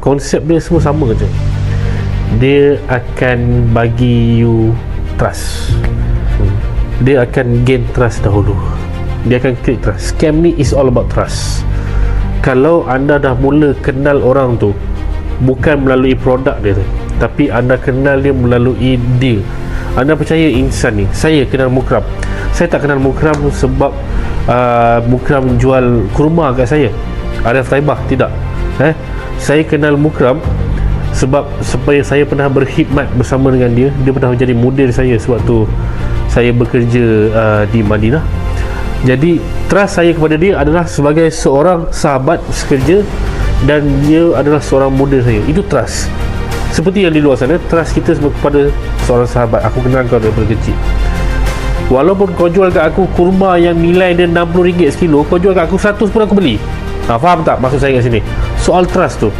Konsep dia semua sama je. Dia akan bagi you trust. Dia akan gain trust dahulu. Dia akan create trust. Scam ni is all about trust. Kalau anda dah mula kenal orang tu, bukan melalui produk dia tu, tapi anda kenal dia melalui deal. Anda percaya insan ni. Saya kenal Mukram. Saya tak kenal Mukram sebab Mukram jual kurma kat saya, Arif Taibah, tidak. Saya kenal Mukram sebab supaya saya pernah berkhidmat bersama dengan dia. Dia pernah menjadi model saya sewaktu saya bekerja di Madinah. Jadi trust saya kepada dia adalah sebagai seorang sahabat sekerja, dan dia adalah seorang model saya. Itu trust. Seperti yang di luar sana, trust kita kepada seorang sahabat. Aku kenal kau daripada kecil. Walaupun kau jual kat aku kurma yang nilai dia RM60 sekilo, kau jual kat aku 100 pun aku beli. Faham tak maksud saya kat sini? Soal trust tu.